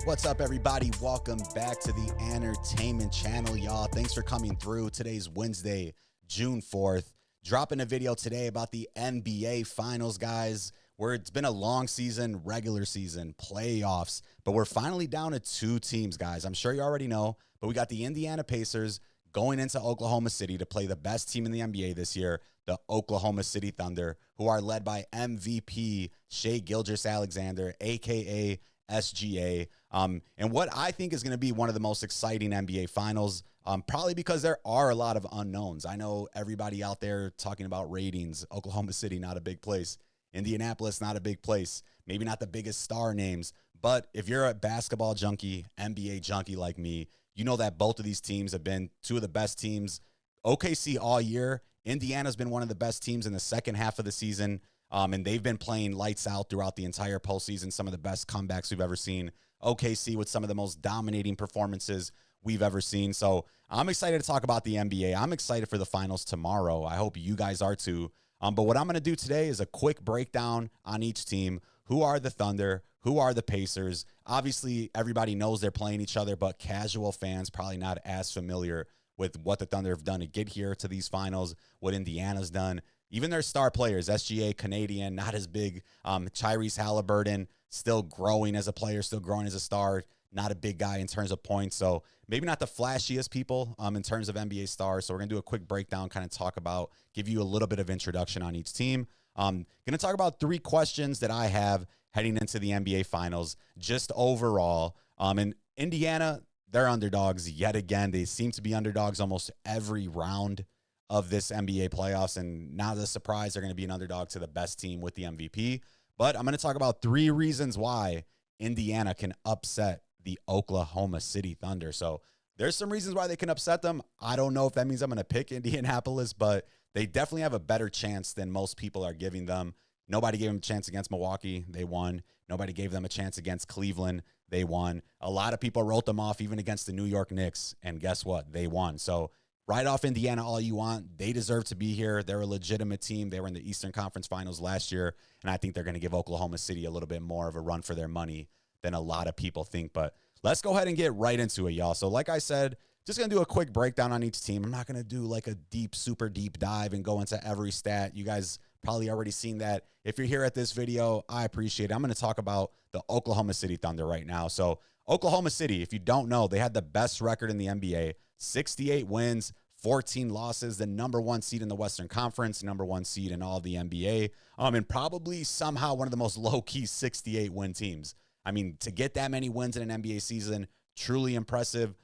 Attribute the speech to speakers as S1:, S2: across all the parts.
S1: What's up, everybody? Welcome back to the Entertainment Channel, y'all. Thanks for coming through. Today's Wednesday, June 4th. Dropping a video today about the NBA Finals, guys, where it's been a long season, regular season, playoffs, but we're finally down to two teams, guys. I'm sure you already know, but we got the Indiana Pacers going into Oklahoma City to play the best team in the NBA this year, the Oklahoma City Thunder, who are led by MVP Shai Gilgeous-Alexander, a.k.a. SGA, and what I think is going to be one of the most exciting NBA Finals, probably because there are a lot of unknowns. I know everybody out there talking about ratings. Oklahoma City, not a big place. Indianapolis, not a big place. Maybe not the biggest star names. But if you're a basketball junkie, NBA junkie like me, you know that both of these teams have been two of the best teams. OKC all year. Indiana's been one of the best teams in the second half of the season. And they've been playing lights out throughout the entire postseason. Some of the best comebacks we've ever seen. OKC with some of the most dominating performances we've ever seen. So I'm excited to talk about the NBA. I'm excited for the finals tomorrow. I hope you guys are too. But what I'm going to do today is a quick breakdown on each team. Who are the Thunder? Who are the Pacers? Obviously, everybody knows they're playing each other, but casual fans probably not as familiar with what the Thunder have done to get here to these finals, what Indiana's done. Even their star players, SGA, Canadian, not as big. Tyrese Halliburton, still growing as a player, still growing as a star. Not a big guy in terms of points. So maybe not the flashiest people in terms of NBA stars. So we're going to do a quick breakdown, kind of talk about, give you a little bit of introduction on each team. Going to talk about three questions that I have heading into the NBA Finals, just overall. In Indiana, they're underdogs yet again. They seem to be underdogs almost every round of this NBA playoffs, and not a surprise, they're going to be an underdog to the best team with the MVP. But I'm going to talk about three reasons why Indiana can upset the Oklahoma City Thunder. So there's some reasons why they can upset them. I don't know if that means I'm going to pick Indianapolis, but they definitely have a better chance than most people are giving them. Nobody gave them a chance against Milwaukee. They won. Nobody gave them a chance against Cleveland. They won. A lot of people wrote them off even against the New York Knicks, and guess what? They won. So write off Indiana all you want. They deserve to be here. They're a legitimate team. They were in the Eastern Conference Finals last year, and I think they're going to give Oklahoma City a little bit more of a run for their money than a lot of people think. But let's go ahead and get right into it, y'all. So like I said, just going to do a quick breakdown on each team. I'm not going to do like a super deep dive and go into every stat. You guys probably already seen that. If you're here at this video, I appreciate it. I'm going to talk about the Oklahoma City Thunder right now. So Oklahoma City, if you don't know, they had the best record in the NBA, 68 wins, 14 losses, the number one seed in the Western Conference, number one seed in all of the NBA, and probably somehow one of the most low-key 68-win teams. I mean, to get that many wins in an NBA season, truly impressive.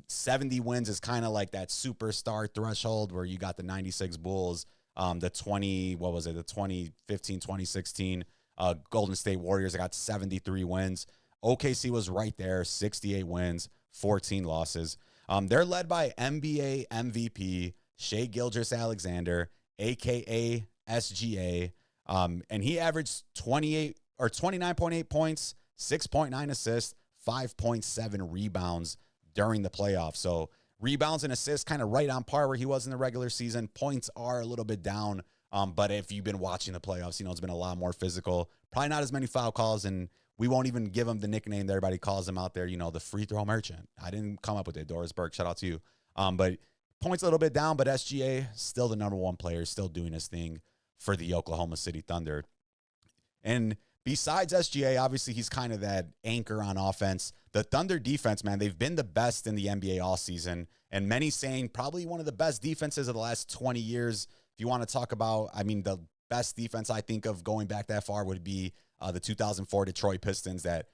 S1: 70 wins is kind of like that superstar threshold where you got the 96 Bulls, the 2015, 2016 Golden State Warriors. I got 73 wins. OKC was right there, 68 wins, 14 losses. They're led by NBA MVP Shai Gilgeous-Alexander, a.k.a. SGA, and he averaged 29.8 points, 6.9 assists, 5.7 rebounds during the playoffs. So rebounds and assists kind of right on par where he was in the regular season. Points are a little bit down, but if you've been watching the playoffs, you know it's been a lot more physical. Probably not as many foul calls, and we won't even give him the nickname that everybody calls him out there, you know, the free throw merchant. I didn't come up with it. Doris Burke, shout out to you. But points a little bit down, but SGA, still the number one player, still doing his thing for the Oklahoma City Thunder. And besides SGA, obviously he's kind of that anchor on offense. The Thunder defense, man, they've been the best in the NBA all season. And many saying probably one of the best defenses of the last 20 years. If you want to talk about, I mean, the best defense I think of going back that far would be the 2004 Detroit Pistons that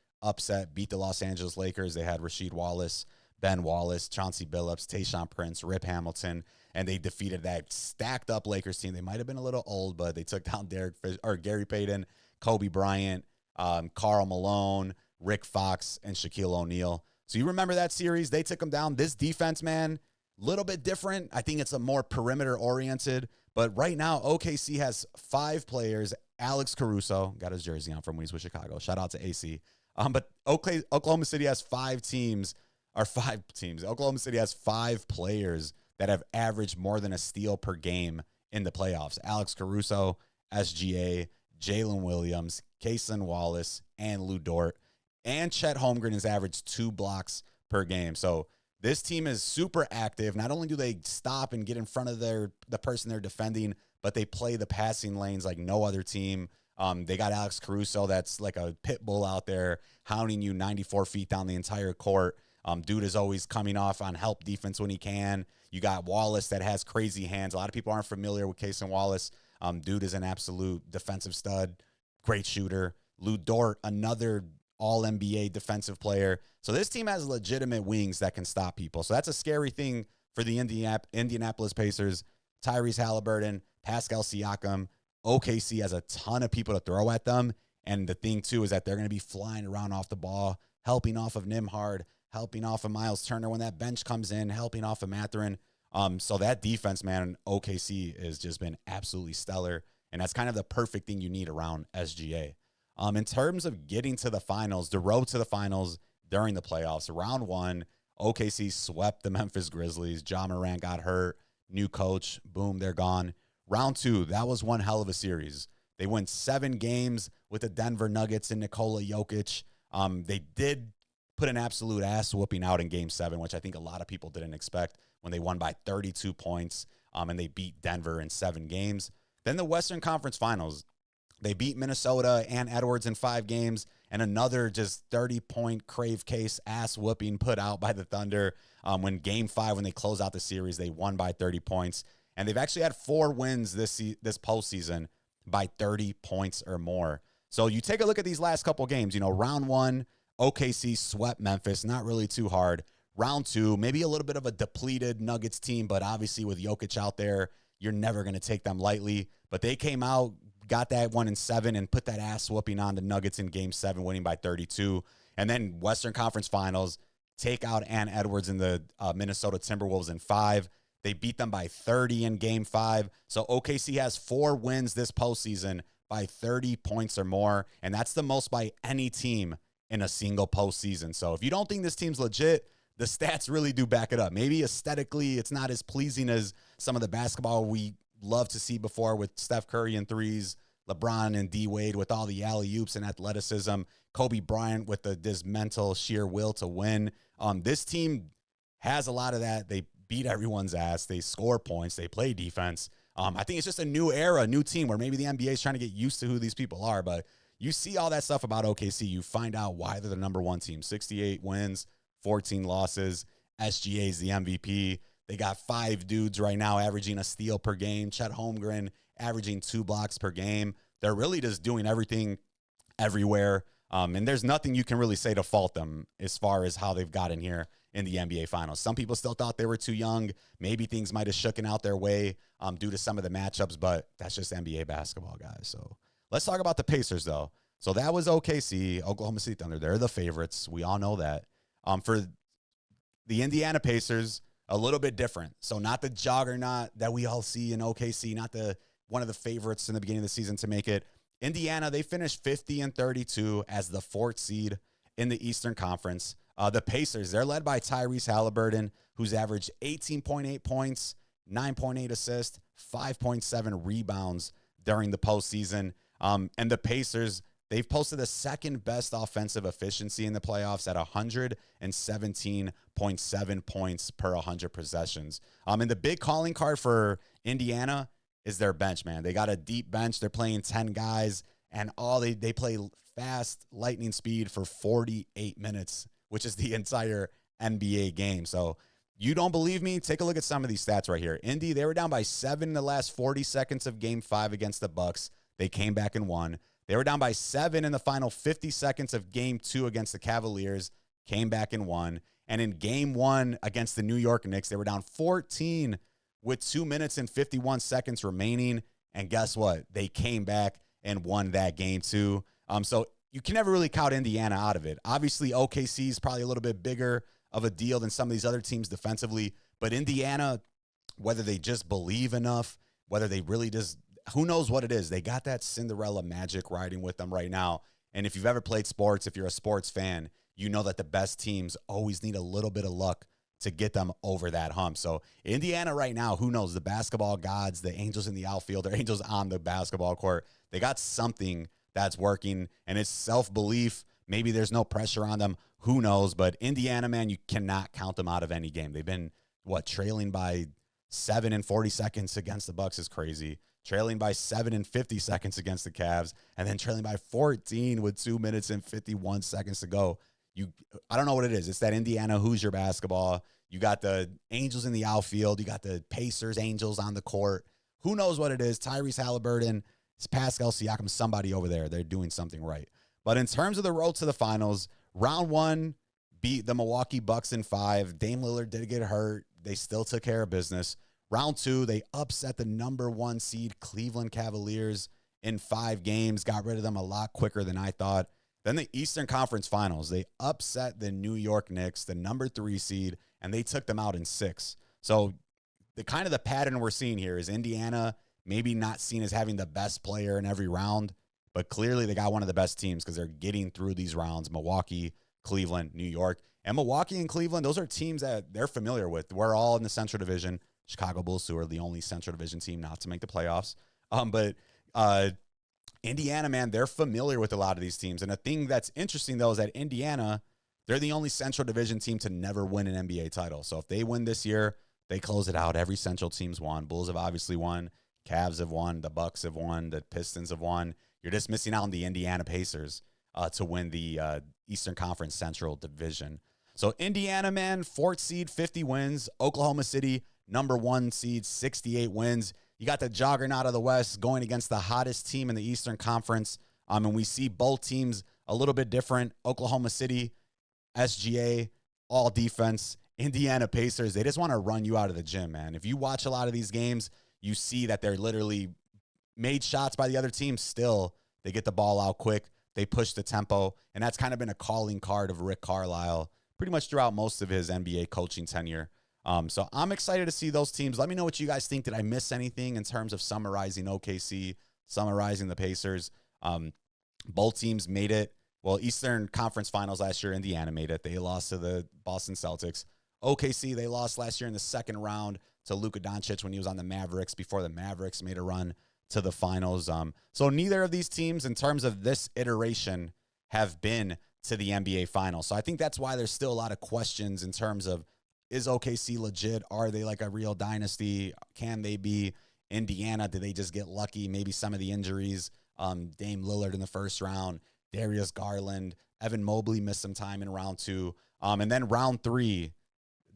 S1: beat the Los Angeles Lakers. They had Rasheed Wallace, Ben Wallace, Chauncey Billups, Tayshaun Prince, Rip Hamilton, and they defeated that stacked up Lakers team. They might have been a little old, but they took down Gary Payton, Kobe Bryant, Karl Malone, Rick Fox, and Shaquille O'Neal. So you remember that series? They took them down. This defense, man, little bit different. I think it's a more perimeter oriented, but right now OKC has 5 players. Alex Caruso got his jersey on from when he was with Chicago. Shout out to AC. But Oklahoma City has 5 teams. Oklahoma City has 5 players that have averaged more than a steal per game in the playoffs. Alex Caruso, SGA, Jalen Williams, Cason, Wallace, and Dort. and Chet Holmgren has averaged 2 blocks per game. So this team is super active. Not only do they stop and get in front of the person they're defending, but they play the passing lanes like no other team. They got Alex Caruso that's like a pit bull out there hounding you 94 feet down the entire court. Dude is always coming off on help defense when he can. You got Wallace that has crazy hands. A lot of people aren't familiar with Cason Wallace. Dude is an absolute defensive stud, great shooter. Dort, another all-NBA defensive player. So this team has legitimate wings that can stop people. So that's a scary thing for the Indianapolis Pacers. Tyrese Halliburton, Pascal Siakam. OKC has a ton of people to throw at them. And the thing, too, is that they're going to be flying around off the ball, helping off of Nembhard, helping off of Miles Turner when that bench comes in, helping off of Mathurin. So that defense, man, OKC has just been absolutely stellar. And that's kind of the perfect thing you need around SGA. In terms of getting to the finals, the road to the finals during the playoffs, round 1, OKC swept the Memphis Grizzlies. Ja Morant got hurt. New coach. Boom, they're gone. Round 2, that was one hell of a series. They went 7 games with the Denver Nuggets and Nikola Jokic. They did put an absolute ass whooping out in Game 7, which I think a lot of people didn't expect when they won by 32 points and they beat Denver in 7 games. Then the Western Conference Finals. They beat Minnesota and Edwards in 5 games, and another just 30-point crave case ass whooping put out by the Thunder. When Game 5, when they close out the series, they won by 30 points. And they've actually had 4 wins this postseason by 30 points or more. So you take a look at these last couple games. You know, round 1, OKC swept Memphis, not really too hard. Round 2, maybe a little bit of a depleted Nuggets team, but obviously with Jokic out there, you're never going to take them lightly. But they came out, got that one in 7, and put that ass whooping on the Nuggets in Game 7, winning by 32. And then Western Conference Finals, take out Ant Edwards in the Minnesota Timberwolves in 5. They beat them by 30 in Game 5. So OKC has 4 wins this postseason by 30 points or more, and that's the most by any team in a single postseason. So if you don't think this team's legit, the stats really do back it up. Maybe aesthetically it's not as pleasing as some of the basketball we love to see before with Steph Curry and threes, LeBron and D-Wade with all the alley-oops and athleticism, Kobe Bryant with this mental sheer will to win. This team has a lot of that. They beat everyone's ass. They score points. They play defense. I think it's just a new era, a new team where maybe the NBA is trying to get used to who these people are. But you see all that stuff about OKC. You find out why they're the number 1 team. 68 wins, 14 losses. SGA is the MVP. They got 5 dudes right now averaging a steal per game. Chet Holmgren averaging 2 blocks per game. They're really just doing everything everywhere. And there's nothing you can really say to fault them as far as how they've gotten here in the NBA Finals. Some people still thought they were too young. Maybe things might have shooken out their way due to some of the matchups, but that's just NBA basketball, guys. So let's talk about the Pacers, though. So that was OKC, Oklahoma City Thunder. They're the favorites. We all know that. For the Indiana Pacers, a little bit different. So not the juggernaut that we all see in OKC, not one of the favorites in the beginning of the season to make it. Indiana, they finished 50-32 as the 4th seed in the Eastern Conference. The Pacers, they're led by Tyrese Halliburton, who's averaged 18.8 points, 9.8 assists, 5.7 rebounds during the postseason. And the Pacers, they've posted the 2nd best offensive efficiency in the playoffs at 117.7 points per 100 possessions. And the big calling card for Indiana is their bench, man. They got a deep bench. They're playing 10 guys, and they play fast, lightning speed for 48 minutes, which is the entire NBA game. So you don't believe me? Take a look at some of these stats right here. Indy, they were down by 7 in the last 40 seconds of Game 5 against the Bucks. They came back and won. They were down by 7 in the final 50 seconds of Game 2 against the Cavaliers, came back and won. And in Game 1 against the New York Knicks, they were down 14 with 2 minutes and 51 seconds remaining. And guess what? They came back and won that game too. So you can never really count Indiana out of it. Obviously, OKC is probably a little bit bigger of a deal than some of these other teams defensively. But Indiana, whether they just believe enough, whether they really just, who knows what it is. They got that Cinderella magic riding with them right now. And if you've ever played sports, if you're a sports fan, you know that the best teams always need a little bit of luck to get them over that hump. So Indiana right now, who knows, the basketball gods, the angels in the outfield, they're angels on the basketball court. They got something that's working, and it's self-belief, Maybe there's no pressure on them. Who knows? But Indiana, man, you cannot count them out of any game. They've been, trailing by 7 and 40 seconds against the Bucks is crazy. Trailing by 7 and 50 seconds against the Cavs, and then trailing by 14 with 2 minutes and 51 seconds to go. I don't know what it is. It's that Indiana Hoosier basketball. You got the Angels in the outfield. You got the Pacers, Angels on the court. Who knows what it is? Tyrese Halliburton, it's Pascal Siakam, somebody over there. They're doing something right. But in terms of the road to the finals, round one beat the Milwaukee Bucks in 5. Dame Lillard did get hurt. They still took care of business. Round 2, they upset the number 1 seed Cleveland Cavaliers in 5 games, got rid of them a lot quicker than I thought. Then the Eastern Conference Finals, they upset the New York Knicks, the number 3 seed, and they took them out in 6. So the pattern we're seeing here is Indiana maybe not seen as having the best player in every round, but clearly they got one of the best teams because they're getting through these rounds. Milwaukee, Cleveland, New York. And Milwaukee and Cleveland, those are teams that they're familiar with. We're all in the Central Division. Chicago Bulls, who are the only Central Division team not to make the playoffs. But Indiana, man, they're familiar with a lot of these teams. And the thing that's interesting, though, is that Indiana, they're the only Central Division team to never win an NBA title. So if they win this year, they close it out. Every Central team's won. Bulls have obviously won. Cavs have won. The Bucks have won. The Pistons have won. You're just missing out on the Indiana Pacers to win the Eastern Conference Central Division. So Indiana, man, 4th seed, 50 wins. Oklahoma City, number 1 seed, 68 wins. You got the juggernaut of the West going against the hottest team in the Eastern Conference. And we see both teams a little bit different. Oklahoma City, SGA, all defense. Indiana Pacers, they just want to run you out of the gym, man. If you watch a lot of these games, you see that they're literally made shots by the other team. Still, they get the ball out quick. They push the tempo. And that's kind of been a calling card of Rick Carlisle pretty much throughout most of his NBA coaching tenure. So I'm excited to see those teams. Let me know what you guys think. Did I miss anything in terms of summarizing OKC, summarizing the Pacers? Both teams made it. Well, Eastern Conference Finals last year, Indiana made it. They lost to the Boston Celtics. OKC, they lost last year in the second round to Luka Doncic when he was on the Mavericks before the Mavericks made a run to the finals. So neither of these teams in terms of this iteration have been to the NBA Finals. So I think that's why there's still a lot of questions in terms of, is OKC legit? Are they like a real dynasty? Can they be? Indiana, did they just get lucky? Maybe some of the injuries. Dame Lillard in the first round. Darius Garland. Evan Mobley missed some time in round 2. And then round 3,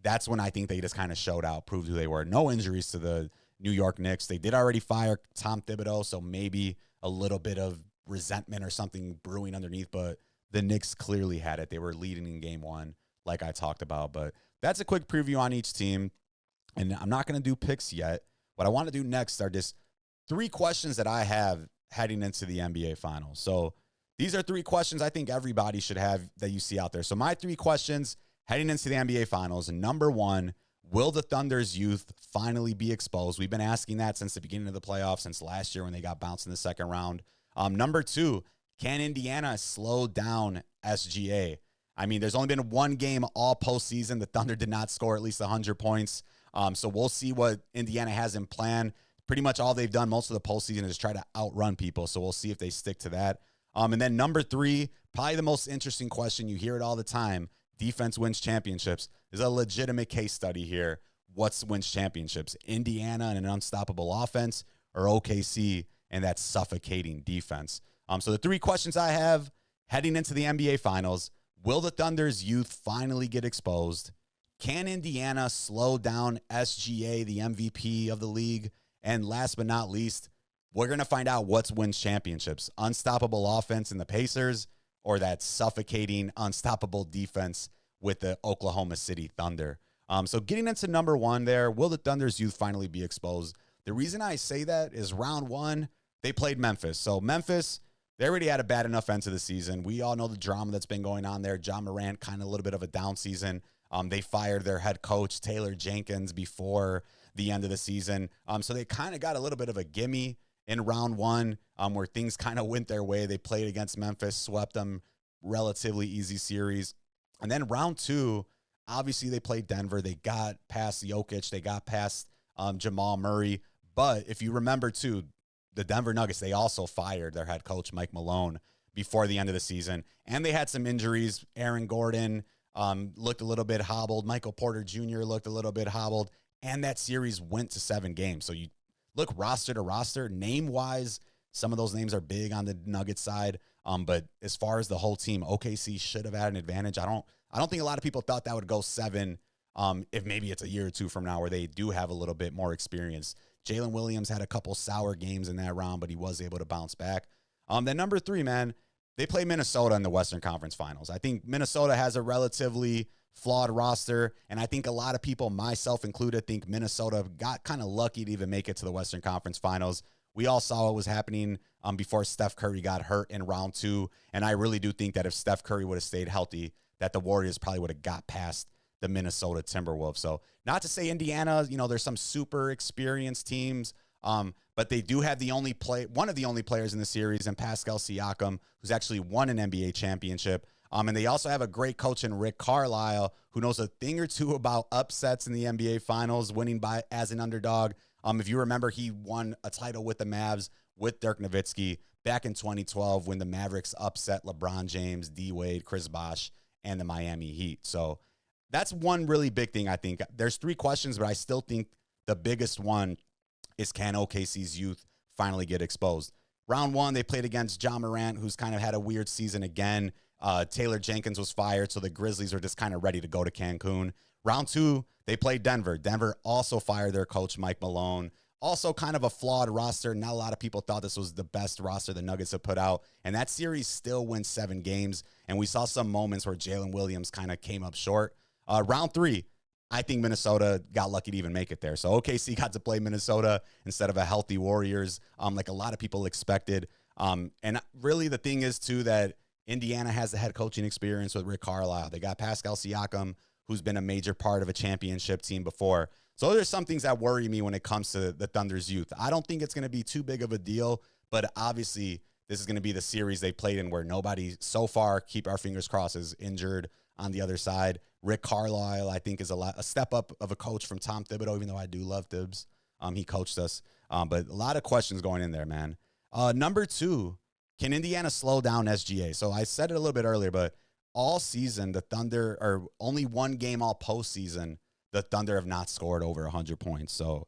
S1: that's when I think they just kind of showed out, proved who they were. No injuries to the New York Knicks. They did already fire Tom Thibodeau, so maybe a little bit of resentment or something brewing underneath, but the Knicks clearly had it. They were leading in game 1, like I talked about. But that's a quick preview on each team, and I'm not going to do picks yet. What I want to do next are just 3 questions that I have heading into the NBA Finals. So these are 3 questions I think everybody should have that you see out there. So my 3 questions heading into the NBA Finals. Number 1, will the Thunder's youth finally be exposed? We've been asking that since the beginning of the playoffs, since last year when they got bounced in the second round. Number 2, can Indiana slow down SGA? I mean, there's only been 1 game all postseason. The Thunder did not score at least 100 points. So we'll see what Indiana has in plan. Pretty much all they've done most of the postseason is try to outrun people. So we'll see if they stick to that. And then number 3, probably the most interesting question. You hear it all the time. Defense wins championships. There's a legitimate case study here. What's wins championships? Indiana and an unstoppable offense, or OKC and that suffocating defense? So the 3 questions I have heading into the NBA Finals: will the Thunder's youth finally get exposed? Can Indiana slow down SGA, the MVP of the league? And last but not least, we're going to find out what's wins championships: unstoppable offense in the Pacers, or that suffocating, unstoppable defense with the Oklahoma City Thunder. So getting into number 1 there, will the Thunder's youth finally be exposed? The reason I say that is round 1, they played Memphis. So Memphis, they already had a bad enough end to the season. We all know the drama that's been going on there. John Morant, kind of a little bit of a down season. They fired their head coach, Taylor Jenkins, before the end of the season. So they kind of got a little bit of a gimme in round 1, where things kind of went their way. They played against Memphis, swept them, relatively easy series. And then round 2, obviously they played Denver. They got past Jokic. They got past Jamal Murray. But if you remember, too, the Denver Nuggets, they also fired their head coach, Mike Malone, before the end of the season. And they had some injuries. Aaron Gordon looked a little bit hobbled. Michael Porter Jr. looked a little bit hobbled. And that series went to 7 games. So you look roster to roster, name-wise, some of those names are big on the Nuggets side. But as far as the whole team, OKC should have had an advantage. I don't think a lot of people thought that would go 7 if maybe it's a year or 2 from now where they do have a little bit more experience. Jalen Williams had a couple sour games in that round, but he was able to bounce back. Then number 3, man, they play Minnesota in the Western Conference Finals. I think Minnesota has a relatively flawed roster, and I think a lot of people, myself included, think Minnesota got kind of lucky to even make it to the Western Conference Finals. We all saw what was happening before Steph Curry got hurt in round 2, and I really do think that if Steph Curry would have stayed healthy, that the Warriors probably would have got past the Minnesota Timberwolves. So not to say Indiana, there's some super experienced teams, but they do have one of the only players in the series, and Pascal Siakam, who's actually won an NBA championship. And they also have a great coach in Rick Carlisle, who knows a thing or two about upsets in the NBA Finals, winning as an underdog. If you remember, he won a title with the Mavs with Dirk Nowitzki back in 2012 when the Mavericks upset LeBron James, D. Wade, Chris Bosh, and the Miami Heat. So that's one really big thing, I think. There's 3 questions, but I still think the biggest one is, can OKC's youth finally get exposed? Round 1, they played against Ja Morant, who's kind of had a weird season again. Taylor Jenkins was fired, so the Grizzlies are just kind of ready to go to Cancun. Round 2, they played Denver. Denver also fired their coach, Mike Malone. Also kind of a flawed roster. Not a lot of people thought this was the best roster the Nuggets have put out. And that series still went 7 games. And we saw some moments where Jalen Williams kind of came up short. Round 3, I think Minnesota got lucky to even make it there. So OKC got to play Minnesota instead of a healthy Warriors, like a lot of people expected. And really the thing is, too, that Indiana has the head coaching experience with Rick Carlisle. They got Pascal Siakam, who's been a major part of a championship team before. So there's some things that worry me when it comes to the Thunder's youth. I don't think it's going to be too big of a deal, but obviously this is going to be the series they played in where nobody so far, keep our fingers crossed, is injured on the other side. Rick Carlisle, I think, is a step up of a coach from Tom Thibodeau, even though I do love Thibs. He coached us. But a lot of questions going in there, man. Number 2, can Indiana slow down SGA? So I said it a little bit earlier, but all season, the Thunder, or only one game all postseason, the Thunder have not scored over 100 points. So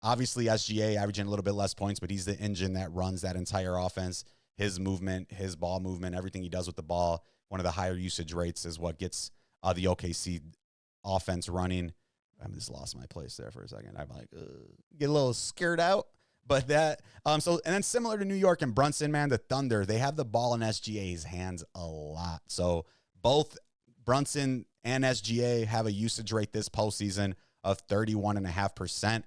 S1: obviously SGA averaging a little bit less points, but he's the engine that runs that entire offense. His movement, his ball movement, everything he does with the ball, one of the higher usage rates is what gets the OKC offense running. I just lost my place there for a second. I'm like, get a little scared out. But that, and then similar to New York and Brunson, man, the Thunder, they have the ball in SGA's hands a lot. So both Brunson and SGA have a usage rate this postseason of 31.5%.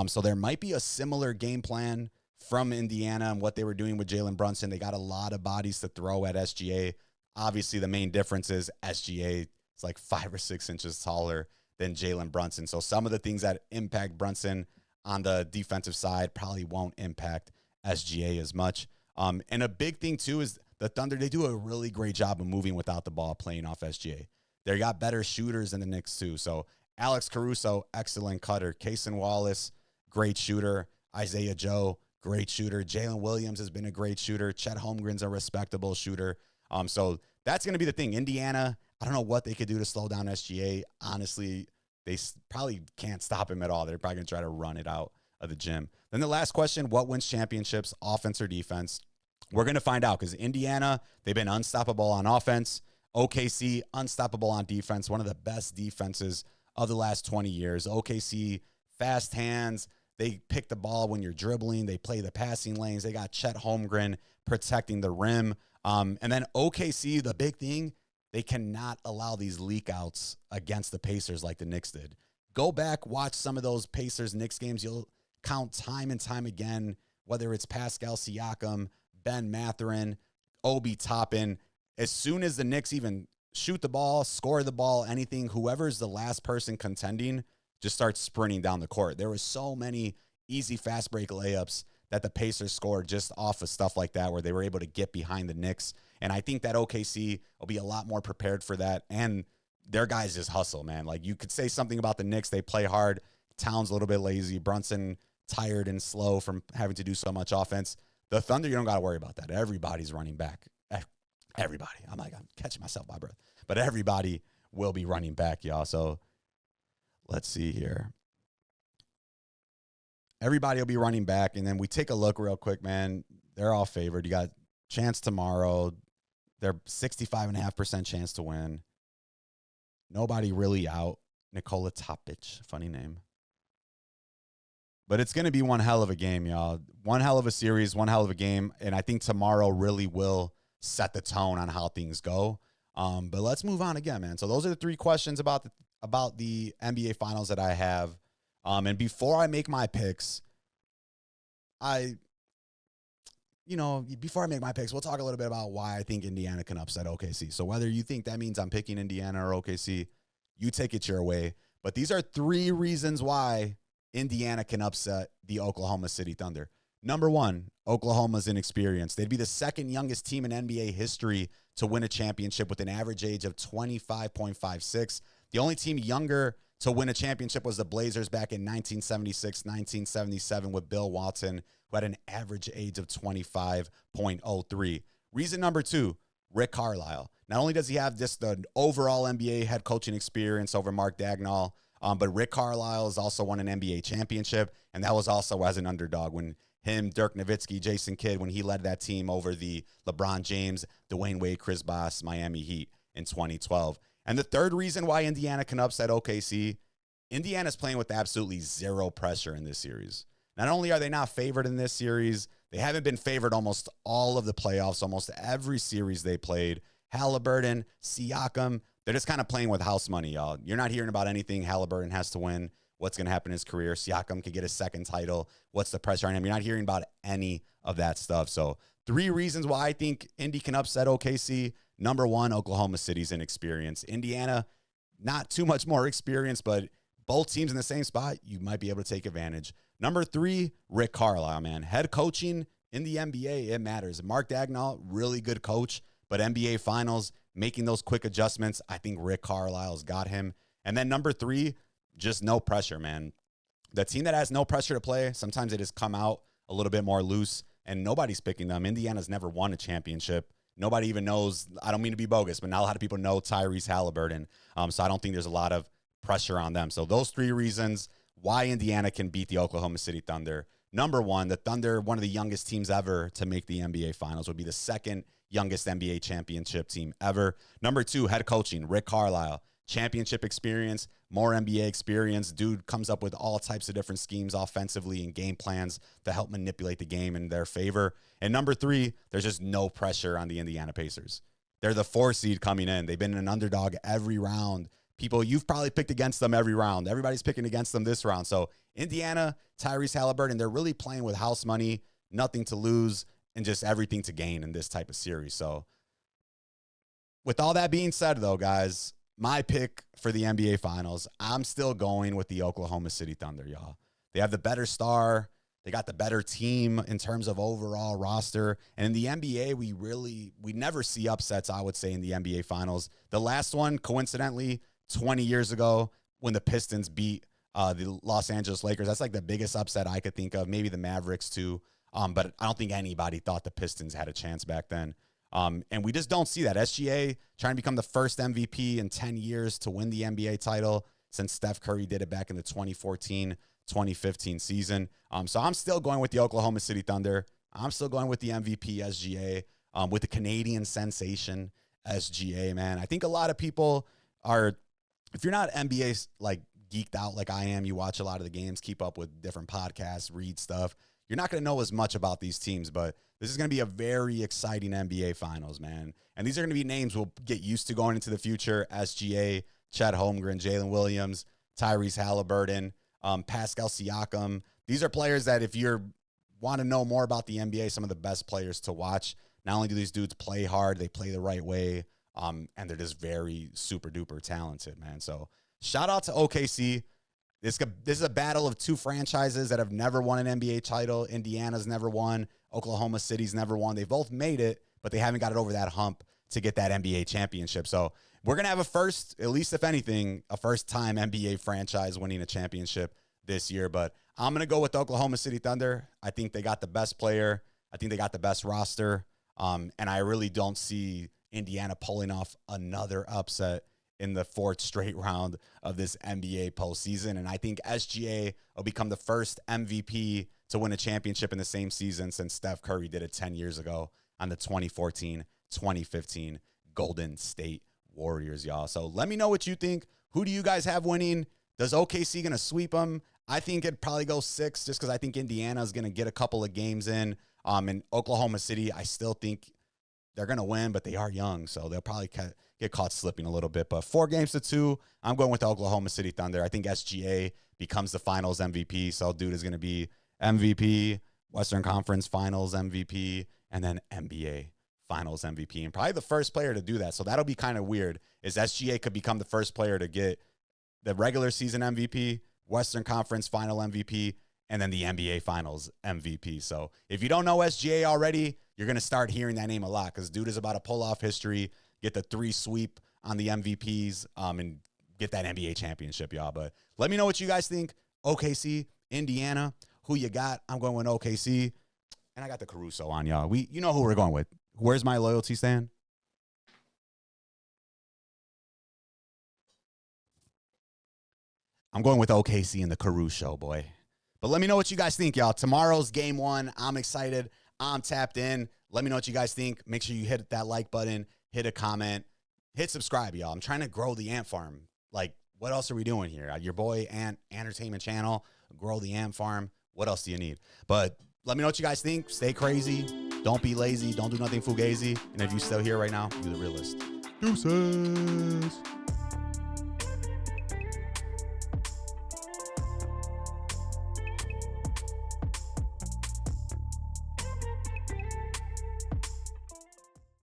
S1: So there might be a similar game plan from Indiana and what they were doing with Jalen Brunson. They got a lot of bodies to throw at SGA. Obviously, the main difference is SGA is like 5 or 6 inches taller than Jalen Brunson. So some of the things that impact Brunson on the defensive side probably won't impact SGA as much. And a big thing, too, is the Thunder, they do a really great job of moving without the ball, playing off SGA. They got better shooters than the Knicks, too. So Alex Caruso, excellent cutter. Cason Wallace, great shooter. Isaiah Joe, great shooter. Jalen Williams has been a great shooter. Chet Holmgren's a respectable shooter. So that's going to be the thing. Indiana, I don't know what they could do to slow down SGA. Honestly, they probably can't stop him at all. They're probably going to try to run it out of the gym. Then the last question, what wins championships, offense or defense? We're going to find out because Indiana, they've been unstoppable on offense. OKC, unstoppable on defense. One of the best defenses of the last 20 years. OKC, fast hands. They pick the ball when you're dribbling. They play the passing lanes. They got Chet Holmgren protecting the rim. And then OKC, the big thing, they cannot allow these leak outs against the Pacers like the Knicks did. Go back, watch some of those Pacers-Knicks games. You'll count time and time again, whether it's Pascal Siakam, Ben Mathurin, Obi Toppin. As soon as the Knicks even shoot the ball, score the ball, anything, whoever's the last person contending just starts sprinting down the court. There were so many easy fast break layups that the Pacers scored just off of stuff like that, where they were able to get behind the Knicks. And I think that OKC will be a lot more prepared for that. And their guys just hustle, man. Like, you could say something about the Knicks. They play hard. Towns a little bit lazy. Brunson tired and slow from having to do so much offense. The Thunder, you don't got to worry about that. Everybody's running back. Everybody. I'm catching myself by breath. But everybody will be running back, y'all. So let's see here. Everybody will be running back. And then we take a look real quick, man. They're all favored. You got chance tomorrow. They're 65.5% chance to win. Nobody really out. Nikola Topic. Funny name. But it's going to be one hell of a game, y'all. One hell of a series, one hell of a game. And I think tomorrow really will set the tone on how things go. But let's move on again, man. So those are the three questions about the NBA Finals that I have. And before I make my picks, before I make my picks, we'll talk a little bit about why I think Indiana can upset OKC. So whether you think that means I'm picking Indiana or OKC, you take it your way. But these are three reasons why Indiana can upset the Oklahoma City Thunder. Number one, Oklahoma's inexperienced. They'd be the second youngest team in NBA history to win a championship with an average age of 25.56. The only team younger to win a championship was the Blazers back in 1976, 1977 with Bill Walton, who had an average age of 25.03. Reason number two, Rick Carlisle. Not only does he have just the overall NBA head coaching experience over Mark Dagnall, but Rick Carlisle has also won an NBA championship, and that was also as an underdog when him, Dirk Nowitzki, Jason Kidd, when he led that team over the LeBron James, Dwayne Wade, Chris Bosh, Miami Heat in 2012. And the third reason why Indiana can upset OKC, Indiana's playing with absolutely zero pressure in this series. Not only are they not favored in this series, they haven't been favored almost all of the playoffs, almost every series they played. Halliburton, Siakam, they're just kind of playing with house money, y'all. You're not hearing about anything Halliburton has to win. What's going to happen in his career? Siakam could get a second title. What's the pressure on him? You're not hearing about any of that stuff. So three reasons why I think Indy can upset OKC. Number one, Oklahoma City's inexperience. Indiana, not too much more experience, but both teams in the same spot, you might be able to take advantage. Number three, Rick Carlisle, man. Head coaching in the NBA, it matters. Mark Dagnall, really good coach, but NBA Finals, making those quick adjustments, I think Rick Carlisle's got him. And then number three, just no pressure, man. The team that has no pressure to play, sometimes it has come out a little bit more loose, and nobody's picking them. Indiana's never won a championship. Nobody even knows, I don't mean to be bogus, but not a lot of people know Tyrese Halliburton. So I don't think there's a lot of pressure on them. So those three reasons why Indiana can beat the Oklahoma City Thunder. Number one, the Thunder, one of the youngest teams ever to make the NBA Finals, would be the second youngest NBA championship team ever. Number two, head coaching, Rick Carlisle. Championship experience, more NBA experience. Dude comes up with all types of different schemes offensively and game plans to help manipulate the game in their favor. And number three, there's just no pressure on the Indiana Pacers. They're the 4 seed coming in. They've been an underdog every round. People, you've probably picked against them every round. Everybody's picking against them this round. So Indiana, Tyrese Halliburton, they're really playing with house money, nothing to lose, and just everything to gain in this type of series. So with all that being said, though, guys, my pick for the NBA Finals, I'm still going with the Oklahoma City Thunder, y'all. They have the better star. They got the better team in terms of overall roster. And in the NBA, we never see upsets, I would say, in the NBA Finals. The last one, coincidentally, 20 years ago when the Pistons beat the Los Angeles Lakers. That's like the biggest upset I could think of. Maybe the Mavericks, too. But I don't think anybody thought the Pistons had a chance back then. And we just don't see that. SGA trying to become the first MVP in 10 years to win the NBA title since Steph Curry did it back in the 2014-2015 season. So I'm still going with the Oklahoma City Thunder. I'm still going with the MVP SGA, with the Canadian sensation SGA, man. I think a lot of people are, if you're not NBA like geeked out like I am, you watch a lot of the games, keep up with different podcasts, read stuff, you're not going to know as much about these teams, but this is going to be a very exciting NBA Finals, man. And these are going to be names we'll get used to going into the future. SGA, Chet Holmgren, Jalen Williams, Tyrese Halliburton, Pascal Siakam. These are players that if you want to know more about the NBA, some of the best players to watch. Not only do these dudes play hard, they play the right way, and they're just very super duper talented, man. So shout out to OKC. This is a battle of two franchises that have never won an NBA title. Indiana's never won. Oklahoma City's never won. They've both made it, but they haven't got it over that hump to get that NBA championship. So we're going to have a first, at least if anything, a first-time NBA franchise winning a championship this year. But I'm going to go with Oklahoma City Thunder. I think they got the best player. I think they got the best roster. And I really don't see Indiana pulling off another upset in the 4th straight round of this NBA postseason. And I think SGA will become the first MVP to win a championship in the same season since Steph Curry did it 10 years ago on the 2014-2015 Golden State Warriors, y'all. So let me know what you think. Who do you guys have winning? Does OKC going to sweep them? I think it'd probably go 6 just because I think Indiana is going to get a couple of games in. In Oklahoma City, I still think they're going to win, but they are young, so they'll probably get caught slipping a little bit. But 4-2, I'm going with the Oklahoma City Thunder. I think SGA becomes the finals MVP, so dude is going to be MVP, Western Conference Finals MVP, and then NBA Finals MVP, and probably the first player to do that. So that'll be kind of weird, is SGA could become the first player to get the regular season MVP, Western Conference Final MVP, and then the NBA Finals MVP. So if you don't know SGA already, you're going to start hearing that name a lot because dude is about to pull off history, get the 3 sweep on the MVPs, and get that NBA championship, y'all. But let me know what you guys think. OKC, Indiana, who you got? I'm going with OKC, and I got the Caruso on, y'all. You know who we're going with. Where's my loyalty stand? I'm going with OKC and the Caruso, boy. But let me know what you guys think, y'all. Tomorrow's game 1. I'm excited. I'm tapped in. Let me know what you guys think. Make sure you hit that like button, hit a comment, hit subscribe, y'all. I'm trying to grow the Ant Farm. Like, what else are we doing here? Your boy Ant Entertainment Channel, grow the Ant Farm. What else do you need? But let me know what you guys think. Stay crazy. Don't be lazy. Don't do nothing fugazi. And if you're still here right now, you're the realist. Deuces.